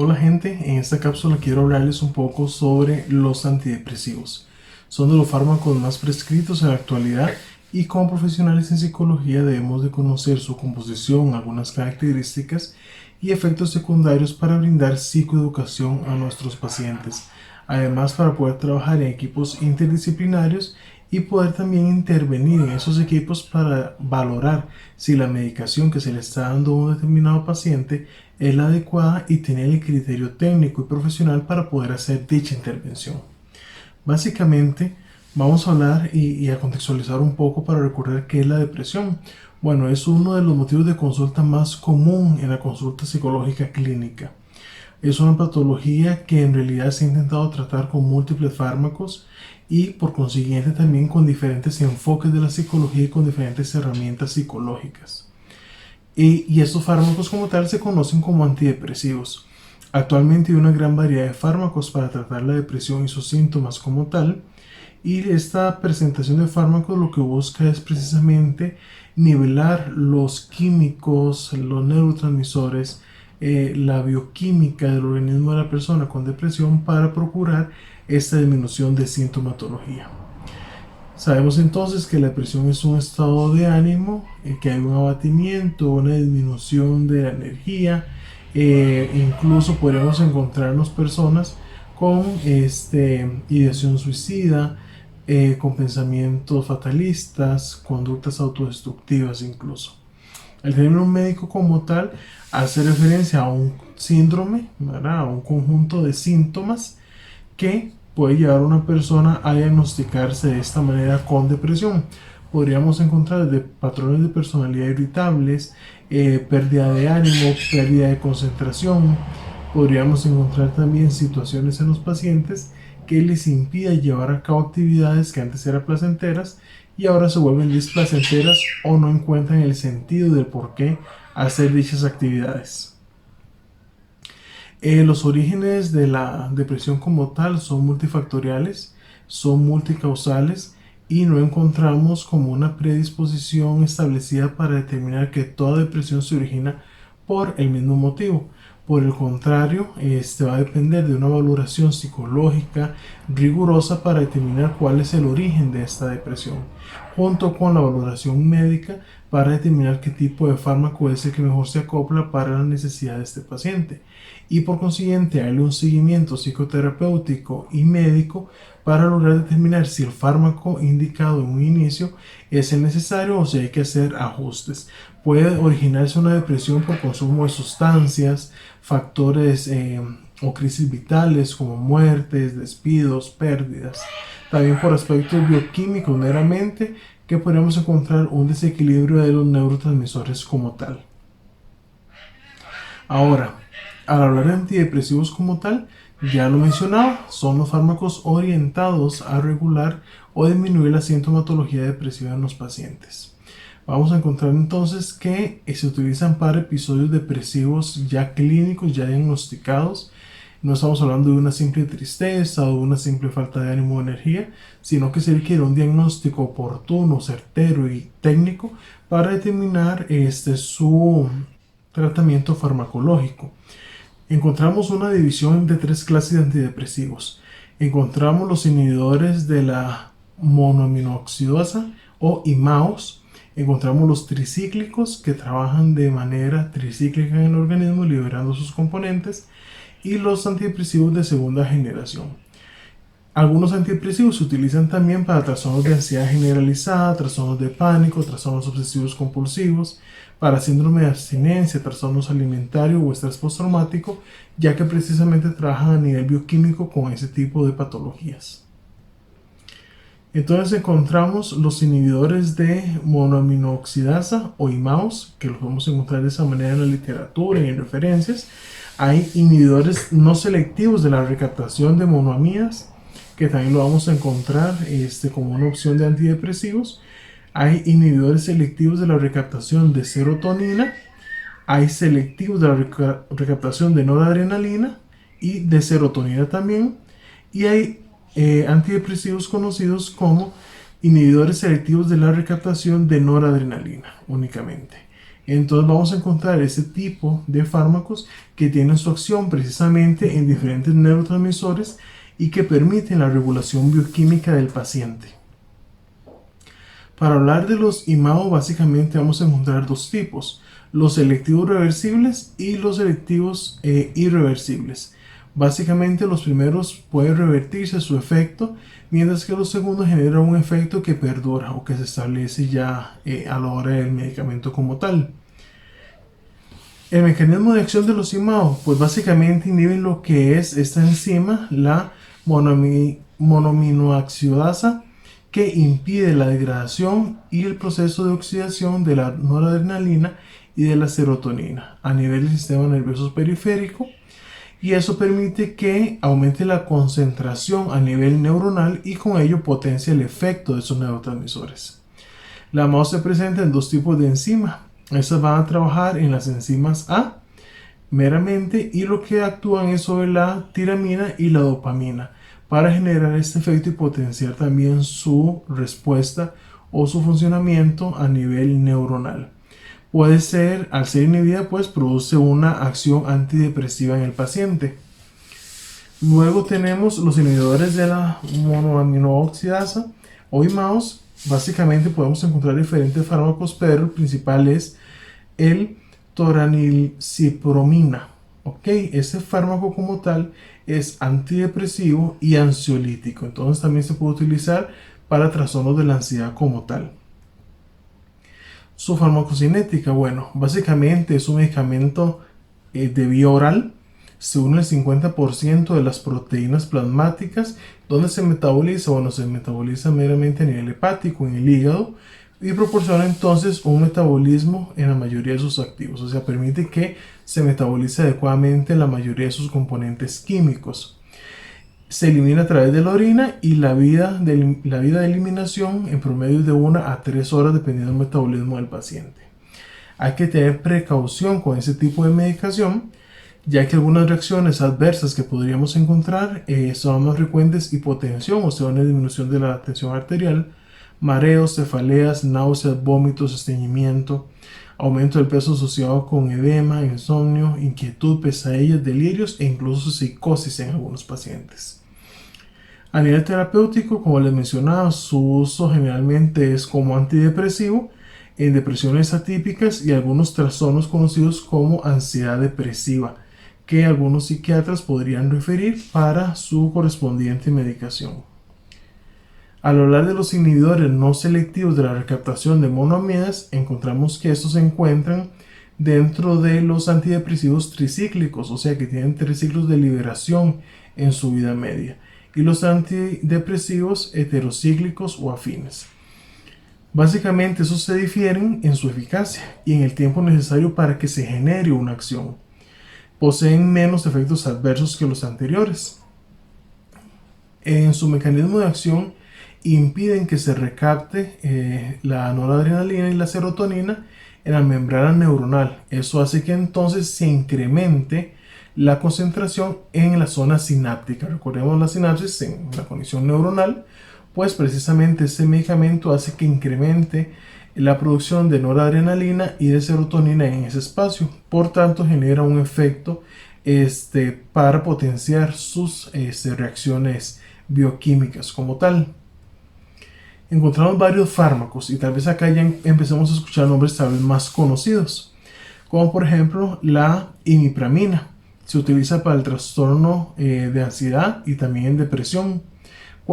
Hola gente, en esta cápsula quiero hablarles un poco sobre los antidepresivos. Son de los fármacos más prescritos en la actualidad y como profesionales en psicología debemos de conocer su composición, algunas características y efectos secundarios para brindar psicoeducación a nuestros pacientes. Además, para poder trabajar en equipos interdisciplinarios y poder también intervenir en esos equipos para valorar si la medicación que se le está dando a un determinado paciente es la adecuada y tener el criterio técnico y profesional para poder hacer dicha intervención. Básicamente, vamos a hablar y a contextualizar un poco para recordar qué es la depresión. Bueno, es uno de los motivos de consulta más común en la consulta psicológica clínica. Es una patología que en realidad se ha intentado tratar con múltiples fármacos y por consiguiente también con diferentes enfoques de la psicología y con diferentes herramientas psicológicas. Y estos fármacos como tal se conocen como antidepresivos. Actualmente hay una gran variedad de fármacos para tratar la depresión y sus síntomas como tal. Y esta presentación de fármacos lo que busca es precisamente nivelar los químicos, los neurotransmisores, la bioquímica del organismo de la persona con depresión para procurar esta disminución de sintomatología. Sabemos entonces que la depresión es un estado de ánimo, que hay un abatimiento, una disminución de la energía, incluso podríamos encontrarnos personas con ideación suicida, con pensamientos fatalistas, conductas autodestructivas incluso. El término médico como tal hace referencia a un síndrome, ¿verdad? A un conjunto de síntomas que puede llevar a una persona a diagnosticarse de esta manera con depresión. Podríamos encontrar desde patrones de personalidad irritables, pérdida de ánimo, pérdida de concentración. Podríamos encontrar también situaciones en los pacientes que les impide llevar a cabo actividades que antes eran placenteras y ahora se vuelven displacenteras o no encuentran el sentido del por qué hacer dichas actividades. Los orígenes de la depresión como tal son multifactoriales, son multicausales y no encontramos como una predisposición establecida para determinar que toda depresión se origina por el mismo motivo. Por el contrario, va a depender de una valoración psicológica rigurosa para determinar cuál es el origen de esta depresión, junto con la valoración médica para determinar qué tipo de fármaco es el que mejor se acopla para la necesidad de este paciente. Y por consiguiente, darle un seguimiento psicoterapéutico y médico para lograr determinar si el fármaco indicado en un inicio es el necesario o si hay que hacer ajustes. Puede originarse una depresión por consumo de sustancias, factores o crisis vitales como muertes, despidos, pérdidas. También por aspectos bioquímicos meramente, que podemos encontrar un desequilibrio de los neurotransmisores como tal. Ahora, al hablar de antidepresivos como tal, ya lo mencionaba, son los fármacos orientados a regular o disminuir la sintomatología depresiva en los pacientes. Vamos a encontrar entonces que se utilizan para episodios depresivos ya clínicos, ya diagnosticados. No estamos hablando de una simple tristeza o de una simple falta de ánimo o energía, sino que se requiere un diagnóstico oportuno, certero y técnico para determinar su tratamiento farmacológico. Encontramos una división de tres clases de antidepresivos. Encontramos los inhibidores de la monoaminoxidasa o IMAOs. Encontramos los tricíclicos que trabajan de manera tricíclica en el organismo liberando sus componentes y los antidepresivos de segunda generación. Algunos antidepresivos se utilizan también para trastornos de ansiedad generalizada, trastornos de pánico, trastornos obsesivos compulsivos, para síndrome de abstinencia, trastornos alimentarios o estrés postraumático, ya que precisamente trabajan a nivel bioquímico con ese tipo de patologías. Entonces encontramos los inhibidores de monoaminoxidasa o IMAOs, que los podemos encontrar de esa manera en la literatura y en referencias. Hay inhibidores no selectivos de la recaptación de monoaminas, que también lo vamos a encontrar como una opción de antidepresivos. Hay inhibidores selectivos de la recaptación de serotonina, hay selectivos de la recaptación de noradrenalina y de serotonina también, y hay antidepresivos conocidos como inhibidores selectivos de la recaptación de noradrenalina únicamente. Entonces vamos a encontrar ese tipo de fármacos que tienen su acción precisamente en diferentes neurotransmisores y que permiten la regulación bioquímica del paciente. Para hablar de los IMAO, básicamente vamos a encontrar dos tipos: los selectivos reversibles y los selectivos irreversibles. Básicamente los primeros pueden revertirse su efecto, mientras que los segundos generan un efecto que perdura o que se establece ya a la hora del medicamento como tal. El mecanismo de acción de los IMAO, pues básicamente inhiben lo que es esta enzima, la monoaminooxidasa, que impide la degradación y el proceso de oxidación de la noradrenalina y de la serotonina a nivel del sistema nervioso periférico, y eso permite que aumente la concentración a nivel neuronal y con ello potencia el efecto de esos neurotransmisores. La MAO se presenta en dos tipos de enzima. Estas van a trabajar en las enzimas A meramente, y lo que actúan es sobre la tiramina y la dopamina para generar este efecto y potenciar también su respuesta o su funcionamiento a nivel neuronal. Puede ser, al ser inhibida, pues produce una acción antidepresiva en el paciente. Luego tenemos los inhibidores de la monoaminoxidasa o IMAOs. Básicamente podemos encontrar diferentes fármacos, pero el principal es el toranilcipromina. Este fármaco como tal es antidepresivo y ansiolítico, entonces también se puede utilizar para trastornos de la ansiedad como tal. Su farmacocinética, bueno, básicamente es un medicamento de vía oral. Se une el 50% de las proteínas plasmáticas, donde se metaboliza, se metaboliza meramente a nivel hepático, en el hígado, y proporciona entonces un metabolismo en la mayoría de sus activos, o sea, permite que se metabolice adecuadamente la mayoría de sus componentes químicos. Se elimina a través de la orina, y la vida de eliminación en promedio es de 1 a 3 horas dependiendo del metabolismo del paciente. Hay que tener precaución con ese tipo de medicación, ya que algunas reacciones adversas que podríamos encontrar son más frecuentes: hipotensión, o sea, una disminución de la tensión arterial, mareos, cefaleas, náuseas, vómitos, estreñimiento, aumento del peso asociado con edema, insomnio, inquietud, pesadillas, delirios e incluso psicosis en algunos pacientes. A nivel terapéutico, como les mencionaba, su uso generalmente es como antidepresivo en depresiones atípicas y algunos trastornos conocidos como ansiedad depresiva, que algunos psiquiatras podrían referir para su correspondiente medicación. Al hablar de los inhibidores no selectivos de la recaptación de monoaminas, encontramos que estos se encuentran dentro de los antidepresivos tricíclicos, o sea que tienen 3 ciclos de liberación en su vida media, y los antidepresivos heterocíclicos o afines. Básicamente esos se difieren en su eficacia y en el tiempo necesario para que se genere una acción. Poseen menos efectos adversos que los anteriores. En su mecanismo de acción impiden que se recapte la noradrenalina y la serotonina en la membrana neuronal. Eso hace que entonces se incremente la concentración en la zona sináptica. Recordemos la sinapsis en la conexión neuronal, pues precisamente este medicamento hace que incremente la producción de noradrenalina y de serotonina en ese espacio. Por tanto, genera un efecto para potenciar sus reacciones bioquímicas como tal. Encontramos varios fármacos, y tal vez acá ya empecemos a escuchar nombres tal vez más conocidos, como por ejemplo la imipramina. Se utiliza para el trastorno de ansiedad y también depresión,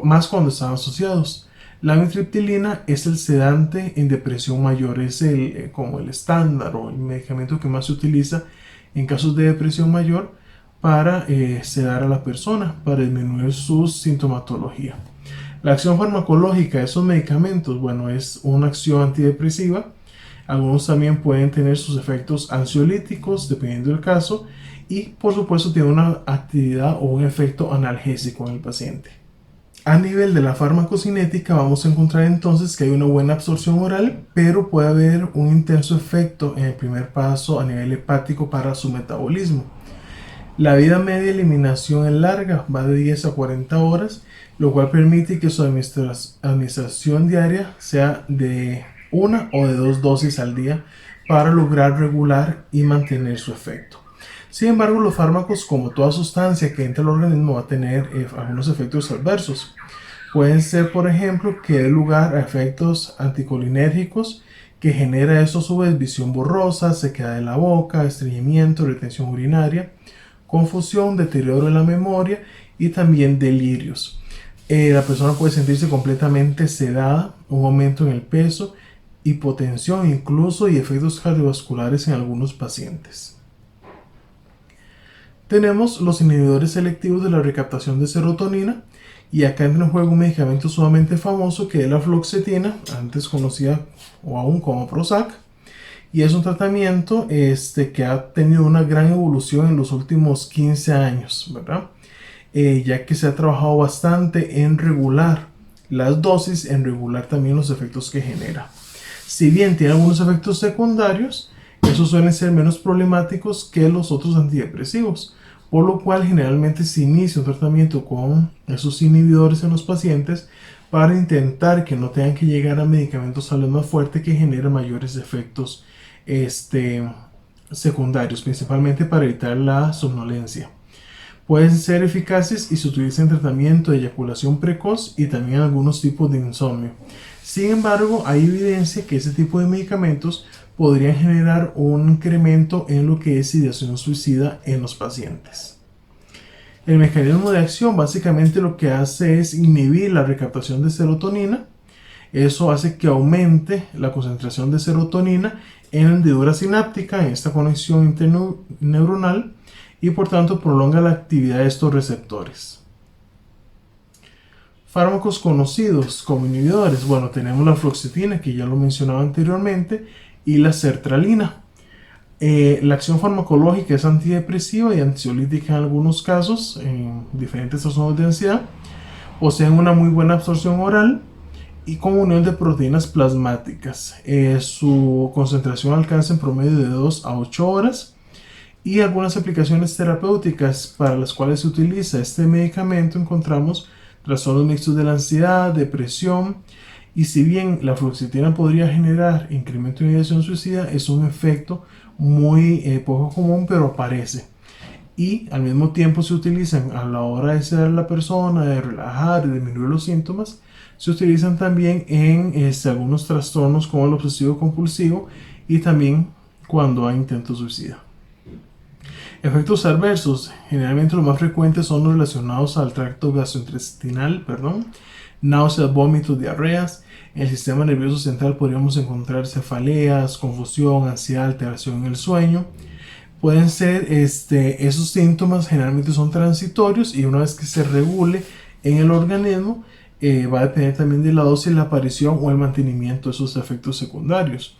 más cuando están asociados. La amitriptilina es el sedante en depresión mayor, es como el estándar o el medicamento que más se utiliza en casos de depresión mayor para sedar a la persona, para disminuir su sintomatología. La acción farmacológica de esos medicamentos, bueno, es una acción antidepresiva. Algunos también pueden tener sus efectos ansiolíticos, dependiendo del caso, y por supuesto tiene una actividad o un efecto analgésico en el paciente. A nivel de la farmacocinética vamos a encontrar entonces que hay una buena absorción oral, pero puede haber un intenso efecto en el primer paso a nivel hepático para su metabolismo. La vida media de eliminación es larga, va de 10 a 40 horas, lo cual permite que su administración diaria sea de 1 o de 2 dosis al día para lograr regular y mantener su efecto. Sin embargo, los fármacos, como toda sustancia que entra al organismo, va a tener algunos efectos adversos. Pueden ser, por ejemplo, que dé lugar a efectos anticolinérgicos, que genera eso a su vez visión borrosa, sequedad de la boca, estreñimiento, retención urinaria, confusión, deterioro de la memoria y también delirios. La persona puede sentirse completamente sedada, un aumento en el peso, hipotensión incluso y efectos cardiovasculares en algunos pacientes. Tenemos los inhibidores selectivos de la recaptación de serotonina, y acá entra en juego un medicamento sumamente famoso que es la fluoxetina, antes conocida o aún como Prozac, y es un tratamiento que ha tenido una gran evolución en los últimos 15 años, ¿verdad? Ya que se ha trabajado bastante en regular las dosis, en regular también los efectos que genera. Si bien tiene algunos efectos secundarios, esos suelen ser menos problemáticos que los otros antidepresivos, por lo cual generalmente se inicia un tratamiento con esos inhibidores en los pacientes para intentar que no tengan que llegar a medicamentos tal vez más fuertes que generen mayores efectos secundarios, principalmente para evitar la somnolencia. Pueden ser eficaces y se utilizan en tratamiento de eyaculación precoz y también algunos tipos de insomnio. Sin embargo, hay evidencia que ese tipo de medicamentos podrían generar un incremento en lo que es ideación suicida en los pacientes. El mecanismo de acción básicamente lo que hace es inhibir la recaptación de serotonina. Eso hace que aumente la concentración de serotonina en la hendidura sináptica, en esta conexión interneuronal, y por tanto prolonga la actividad de estos receptores. Fármacos conocidos como inhibidores, bueno, tenemos la fluoxetina, que ya lo mencionaba anteriormente, y la sertralina. La acción farmacológica es antidepresiva y ansiolítica en algunos casos, en diferentes trastornos de ansiedad. Poseen una muy buena absorción oral y con unión de proteínas plasmáticas. Su concentración alcanza en promedio de 2 a 8 horas. Y algunas aplicaciones terapéuticas para las cuales se utiliza este medicamento encontramos trastornos mixtos de la ansiedad, depresión, y si bien la fluoxetina podría generar incremento en ideación suicida, es un efecto muy poco común, pero aparece. Y al mismo tiempo se utilizan a la hora de sedar a la persona, de relajar, de disminuir los síntomas, se utilizan también en algunos trastornos como el obsesivo compulsivo y también cuando hay intento suicida. Efectos adversos, generalmente los más frecuentes son los relacionados al tracto gastrointestinal, náuseas, vómitos, diarreas. En el sistema nervioso central podríamos encontrar cefaleas, confusión, ansiedad, alteración en el sueño. Pueden ser, esos síntomas generalmente son transitorios y una vez que se regule en el organismo, va a depender también de la dosis, la aparición o el mantenimiento de esos efectos secundarios.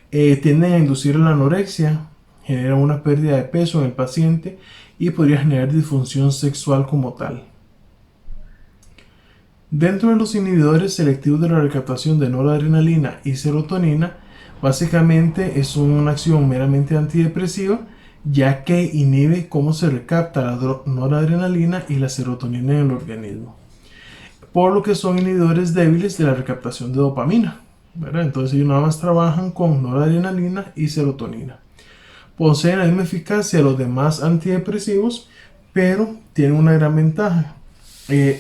Tienden a inducir la anorexia, genera una pérdida de peso en el paciente y podría generar disfunción sexual como tal. Dentro de los inhibidores selectivos de la recaptación de noradrenalina y serotonina, básicamente es una acción meramente antidepresiva, ya que inhibe cómo se recapta la noradrenalina y la serotonina en el organismo, por lo que son inhibidores débiles de la recaptación de dopamina, ¿verdad? Entonces ellos nada más trabajan con noradrenalina y serotonina. Poseen la misma eficacia de los demás antidepresivos, pero tienen una gran ventaja.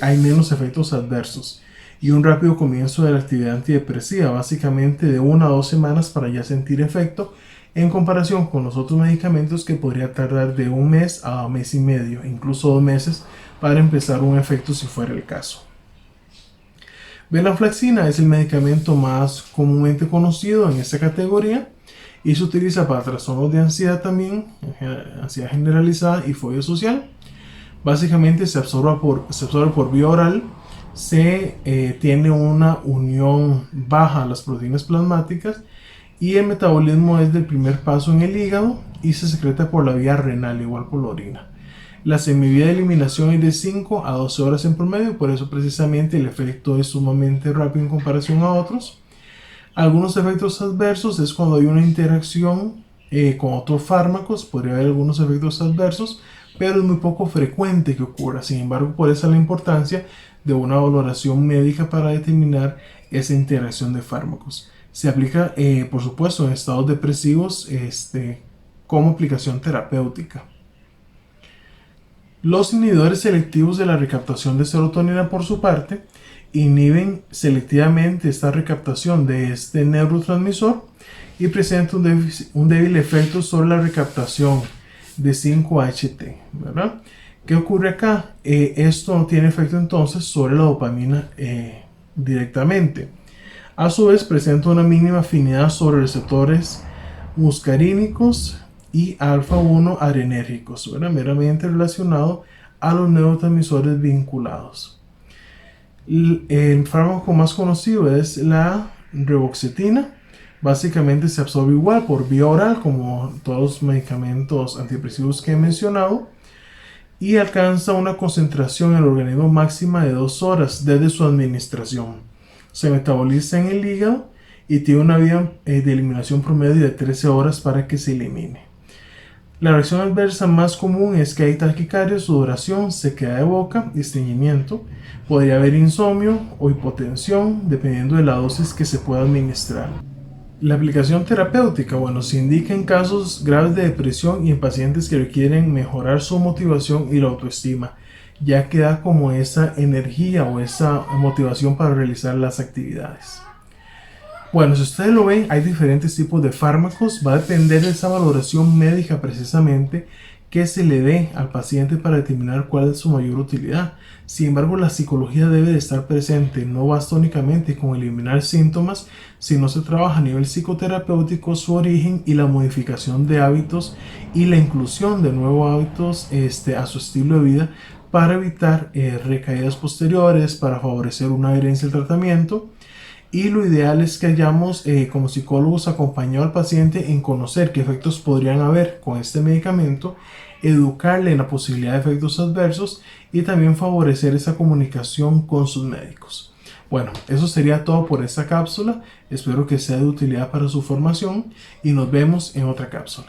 Hay menos efectos adversos y un rápido comienzo de la actividad antidepresiva, básicamente de 1 a 2 semanas para ya sentir efecto, en comparación con los otros medicamentos que podría tardar de 1 mes a 1 mes y medio, incluso 2 meses para empezar un efecto si fuera el caso. Venlafaxina es el medicamento más comúnmente conocido en esta categoría y se utiliza para trastornos de ansiedad también, ansiedad generalizada y fobia social. Básicamente se absorbe por vía oral, tiene una unión baja a las proteínas plasmáticas y el metabolismo es del primer paso en el hígado y se secreta por la vía renal, igual por la orina. La semivía de eliminación es de 5 a 12 horas en promedio, por eso precisamente el efecto es sumamente rápido en comparación a otros. Algunos efectos adversos es cuando hay una interacción con otros fármacos, podría haber algunos efectos adversos, pero es muy poco frecuente que ocurra. Sin embargo, por eso la importancia de una valoración médica para determinar esa interacción de fármacos. Se aplica, por supuesto, en estados depresivos como aplicación terapéutica. Los inhibidores selectivos de la recaptación de serotonina, por su parte, inhiben selectivamente esta recaptación de este neurotransmisor y presentan un débil efecto sobre la recaptación de 5-HT, ¿verdad? ¿Qué ocurre acá? Esto no tiene efecto entonces sobre la dopamina directamente. A su vez, presenta una mínima afinidad sobre receptores muscarínicos y alfa-1 adrenérgicos, ¿verdad? Meramente relacionado a los neurotransmisores vinculados. El fármaco más conocido es la reboxetina. Básicamente se absorbe igual por vía oral como todos los medicamentos antidepresivos que he mencionado y alcanza una concentración en el organismo máxima de 2 horas desde su administración. Se metaboliza en el hígado y tiene una vía de eliminación promedio de 13 horas para que se elimine. La reacción adversa más común es que hay taquicardia, sudoración, sequedad de boca y estreñimiento. Podría haber insomnio o hipotensión dependiendo de la dosis que se pueda administrar. La aplicación terapéutica, bueno, se indica en casos graves de depresión y en pacientes que requieren mejorar su motivación y la autoestima, ya que da como esa energía o esa motivación para realizar las actividades. Bueno, si ustedes lo ven, hay diferentes tipos de fármacos. Va a depender de esa valoración médica precisamente que se le dé al paciente para determinar cuál es su mayor utilidad. Sin embargo, la psicología debe de estar presente. No basta únicamente con eliminar síntomas, sino se trabaja a nivel psicoterapéutico su origen y la modificación de hábitos y la inclusión de nuevos hábitos a su estilo de vida para evitar recaídas posteriores, para favorecer una adherencia al tratamiento. Y lo ideal es que hayamos como psicólogos acompañado al paciente en conocer qué efectos podrían haber con este medicamento, educarle en la posibilidad de efectos adversos y también favorecer esa comunicación con sus médicos. Bueno, eso sería todo por esta cápsula. Espero que sea de utilidad para su formación y nos vemos en otra cápsula.